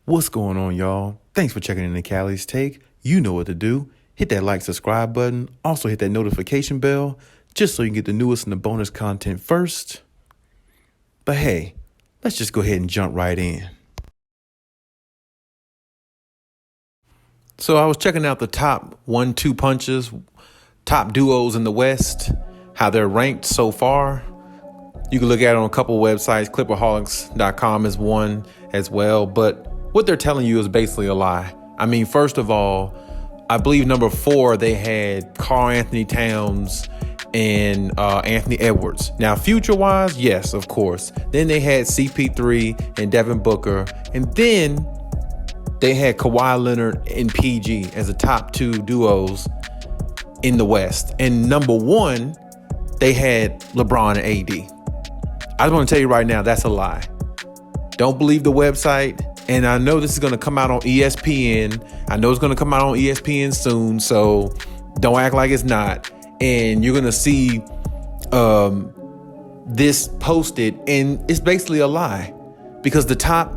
What's going on, y'all? Thanks for checking in the Khaliis Take. You know what to do. Hit that like, subscribe button. Also hit that notification bell just so you can get the newest and the bonus content first. But hey, let's just go ahead and jump right in. So I was checking out the top 1-2 punches, top duos in the West, how they're ranked so far. You can look at it on a couple of websites. Clipperholics.com is one as well. But what they're telling you is basically a lie. I mean, first of all, I believe number 4, they had Karl-Anthony Towns and Anthony Edwards. Now, future-wise, yes, of course. Then they had CP3 and Devin Booker. And then they had Kawhi Leonard and PG as the top 2 duos in the West. And number 1, they had LeBron and AD. I just want to tell you right now, that's a lie. Don't believe the website. And I know this is going to come out on ESPN. I know it's going to come out on ESPN soon. So don't act like it's not. And you're going to see this posted. And it's basically a lie. Because the top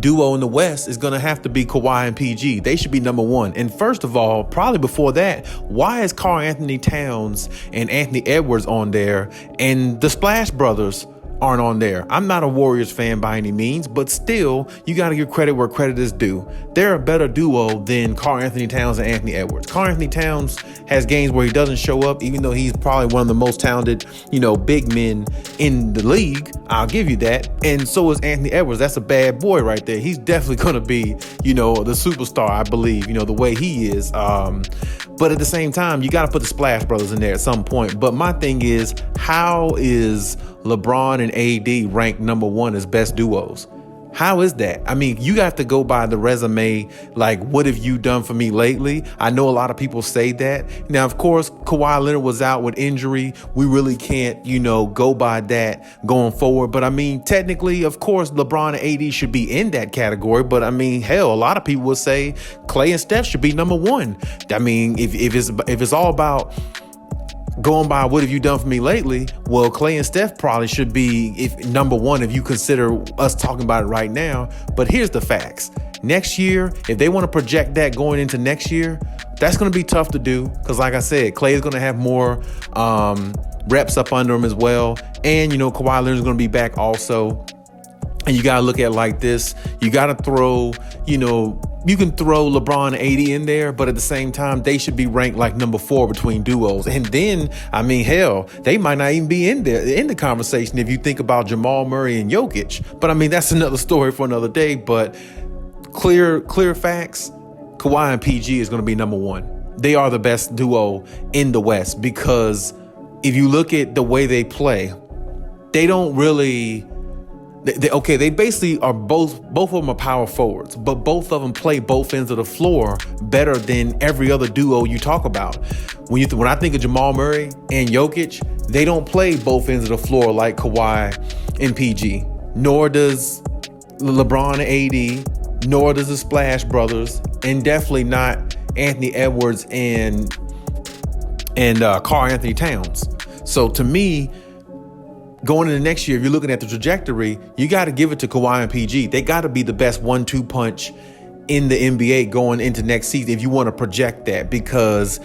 duo in the West is going to have to be Kawhi and PG. They should be number 1. And first of all, probably before that, why is Karl-Anthony Towns and Anthony Edwards on there and the Splash Brothers aren't on there? I'm not a Warriors fan by any means, but still, you got to give credit where credit is due. They're a better duo than Karl-Anthony Towns and Anthony Edwards. Karl-Anthony Towns has games where he doesn't show up, even though he's probably one of the most talented, big men in the league. I'll give you that. And so is Anthony Edwards. That's a bad boy right there. He's definitely going to be, the superstar, I believe, the way he is. But at the same time, you got to put the Splash Brothers in there at some point. But my thing is, how is LeBron and AD ranked number 1 as best duos? How is that? I mean, you have to go by the resume, like, what have you done for me lately? I know a lot of people say that. Now, of course, Kawhi Leonard was out with injury. We really can't, go by that going forward. But I mean, technically, of course, LeBron and AD should be in that category. But I mean, hell, a lot of people would say Klay and Steph should be number 1. I mean, if it's all about going by what have you done for me lately, well, Klay and Steph probably should be number 1 if you consider us talking about it right now. But here's the facts. Next year, if they want to project that going into next year, that's going to be tough to do because, like I said, Klay is going to have more reps up under him as well. And, Kawhi Leonard is going to be back also. And you got to look at it like this. You got to throw, you can throw LeBron and AD in there, but at the same time, they should be ranked like number 4 between duos. And then, I mean, hell, they might not even be in the conversation if you think about Jamal Murray and Jokic. But I mean, that's another story for another day. But clear facts, Kawhi and PG is going to be number 1. They are the best duo in the West because if you look at the way they play, they don't really... They basically are both of them are power forwards, but both of them play both ends of the floor better than every other duo you talk about. When I think of Jamal Murray and Jokic, they don't play both ends of the floor like Kawhi and PG, nor does LeBron and AD, nor does the Splash Brothers, and definitely not Anthony Edwards and Karl-Anthony Towns. So to me, going into next year, if you're looking at the trajectory, you got to give it to Kawhi and PG. They got to be the best 1-2 punch in the NBA going into next season if you want to project that. Because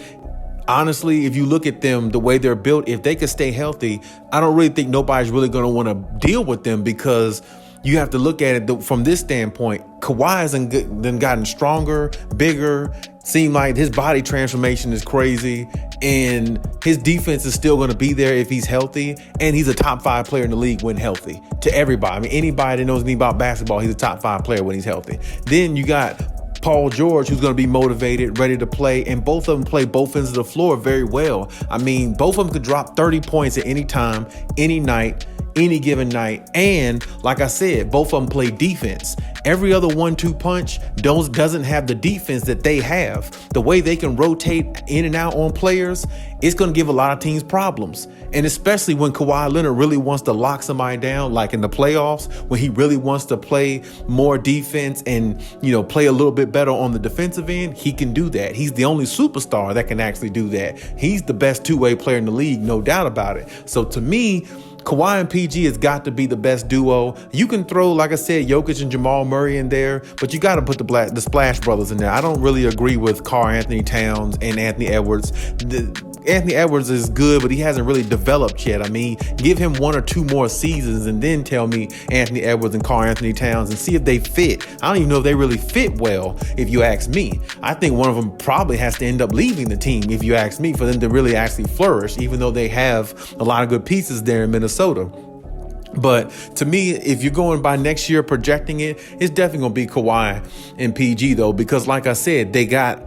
honestly, if you look at them, the way they're built, if they could stay healthy, I don't really think nobody's really going to want to deal with them because you have to look at it from this standpoint. Kawhi has then gotten stronger, bigger. Seemed like his body transformation is crazy, and his defense is still going to be there if he's healthy. And he's a top 5 player in the league when healthy. To everybody, I mean, anybody that knows anything about basketball, he's a top 5 player when he's healthy. Then you got Paul George, who's going to be motivated, ready to play, and both of them play both ends of the floor very well. I mean, both of them could drop 30 points at any time, any night, any given night. And like I said, both of them play defense. Every other 1-2 punch doesn't have the defense that they have. The way they can rotate in and out on players, it's going to give a lot of teams problems. And especially when Kawhi Leonard really wants to lock somebody down, like in the playoffs, when he really wants to play more defense and, play a little bit better on the defensive end, he can do that. He's the only superstar that can actually do that. He's the best two-way player in the league, no doubt about it. So to me, Kawhi and PG has got to be the best duo. You can throw, like I said, Jokic and Jamal Murray in there, but you got to put the Splash Brothers in there. I don't really agree with Karl Anthony Towns and Anthony Edwards. Anthony Edwards is good, but he hasn't really developed yet. I mean, give him 1 or 2 more seasons and then tell me Anthony Edwards and Karl Anthony Towns and see if they fit. I don't even know if they really fit well, if you ask me. I think one of them probably has to end up leaving the team, if you ask me, for them to really actually flourish, even though they have a lot of good pieces there in Minnesota. But to me, if you're going by next year projecting it, it's definitely going to be Kawhi and PG, though, because like I said, they got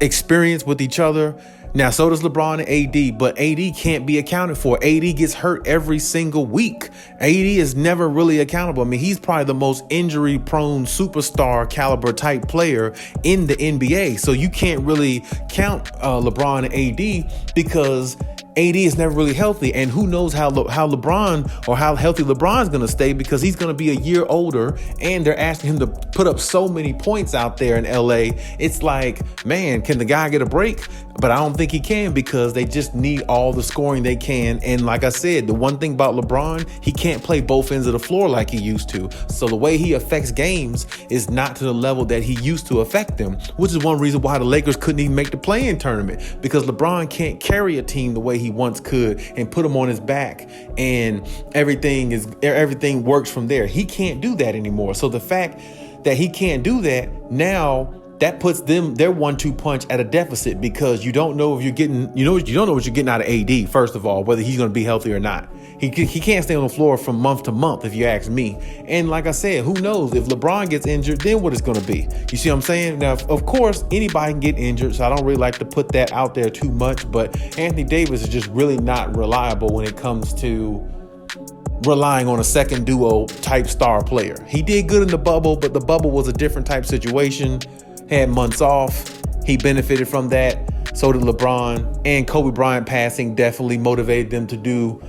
experience with each other. Now, so does LeBron and AD, but AD can't be accounted for. AD gets hurt every single week. AD is never really accountable. I mean, he's probably the most injury-prone superstar caliber type player in the NBA. So you can't really count LeBron and AD because AD is never really healthy, and who knows how LeBron or how healthy LeBron's going to stay, because he's going to be a year older, and they're asking him to put up so many points out there in LA. It's like, man, can the guy get a break? But I don't think he can, because they just need all the scoring they can. And like I said, the one thing about LeBron, he can't play both ends of the floor like he used to. So the way he affects games is not to the level that he used to affect them, which is one reason why the Lakers couldn't even make the play-in tournament, because LeBron can't carry a team the way he once could and put him on his back and everything works from there. He can't do that anymore. So the fact that he can't do that now, that puts their 1-2 punch at a deficit, because you don't know if you're getting, you don't know what you're getting out of AD, first of all, whether he's going to be healthy or not. He can't stay on the floor from month to month, if you ask me. And like I said, who knows if LeBron gets injured, then what it's going to be? You see what I'm saying? Now, of course, anybody can get injured, so I don't really like to put that out there too much, but Anthony Davis is just really not reliable when it comes to relying on a second duo type star player. He did good in the bubble, but the bubble was a different type situation. Had months off. He benefited from that. So did LeBron. And Kobe Bryant passing definitely motivated them to do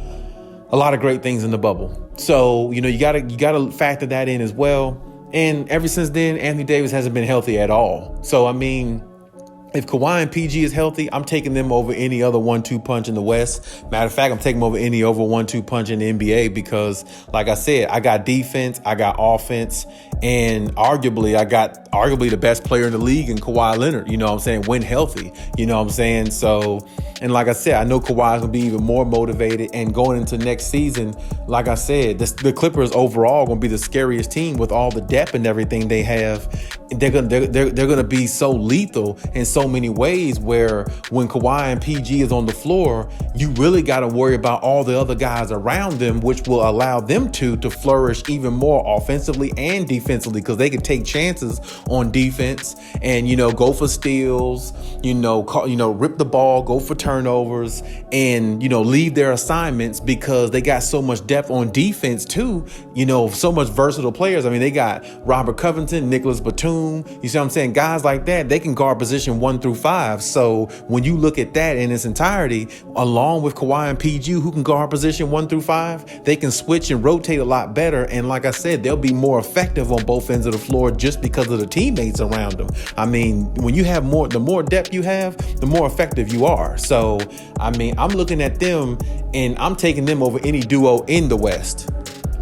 a lot of great things in the bubble. So, you gotta factor that in as well. And ever since then, Anthony Davis hasn't been healthy at all. So, I mean, if Kawhi and PG is healthy, I'm taking them over any other 1-2 punch in the West. Matter of fact, I'm taking them over any over 1-2 punch in the NBA, because, like I said, I got defense, I got offense, and arguably, I got the best player in the league in Kawhi Leonard, you know what I'm saying, when healthy, you know what I'm saying? So, and like I said, I know Kawhi's going to be even more motivated, and going into next season, like I said, the Clippers overall going to be the scariest team with all the depth and everything they have. They're going to be so lethal in so many ways, where when Kawhi and PG is on the floor, you really got to worry about all the other guys around them, which will allow them to flourish even more offensively and defensively, because they can take chances on defense and, go for steals, rip the ball, go for turnovers, and, leave their assignments, because they got so much depth on defense too, so much versatile players. I mean, they got Robert Covington, Nicholas Batum, you see what I'm saying? Guys like that, they can guard position 1 through 5. So when you look at that in its entirety, along with Kawhi and PG, who can guard position 1 through 5, they can switch and rotate a lot better. And like I said, they'll be more effective on both ends of the floor just because of the teammates around them. I mean, when you have the more depth you have, the more effective you are. So, I mean, I'm looking at them and I'm taking them over any duo in the West.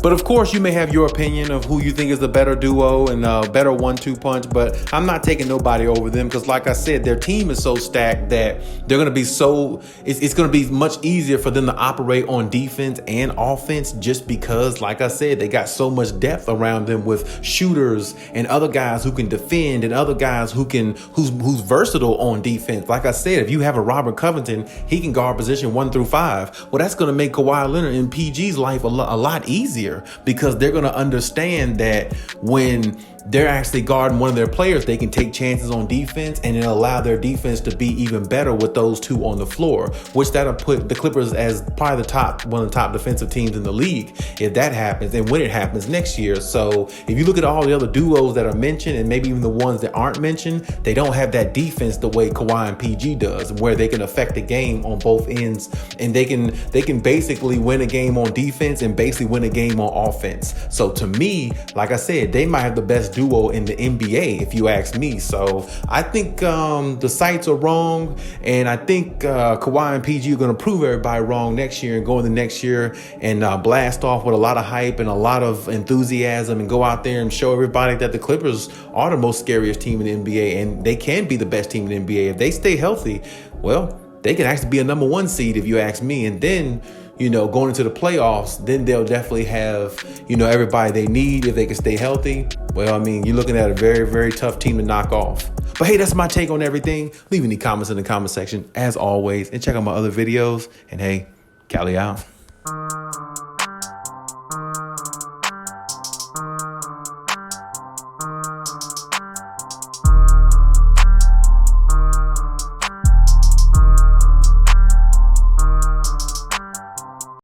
But of course, you may have your opinion of who you think is the better duo and better 1-2 punch, but I'm not taking nobody over them, because like I said, their team is so stacked that they're going to be it's going to be much easier for them to operate on defense and offense, just because, like I said, they got so much depth around them with shooters and other guys who can defend and other guys who's versatile on defense. Like I said, if you have a Robert Covington, he can guard position 1 through 5. Well, that's going to make Kawhi Leonard and PG's life a lot easier, because they're going to understand that when they're actually guarding one of their players, they can take chances on defense, and it'll allow their defense to be even better with those two on the floor, which that'll put the Clippers as probably one of the top defensive teams in the league if that happens, and when it happens next year. So if you look at all the other duos that are mentioned, and maybe even the ones that aren't mentioned, they don't have that defense the way Kawhi and PG does, where they can affect the game on both ends, and they can basically win a game on defense and basically win a game on offense. So to me, like I said, they might have the best duo in the NBA, if you ask me. So I think the sites are wrong, and I think Kawhi and PG are going to prove everybody wrong next year and go into next year and blast off with a lot of hype and a lot of enthusiasm and go out there and show everybody that the Clippers are the most scariest team in the NBA, and they can be the best team in the NBA if they stay healthy. Well, they can actually be a number one seed, if you ask me. And then, going into the playoffs, then they'll definitely have, everybody they need if they can stay healthy. Well, I mean, you're looking at a very, very tough team to knock off. But hey, that's my take on everything. Leave any comments in the comment section, as always, and check out my other videos. And hey, Khaliis out.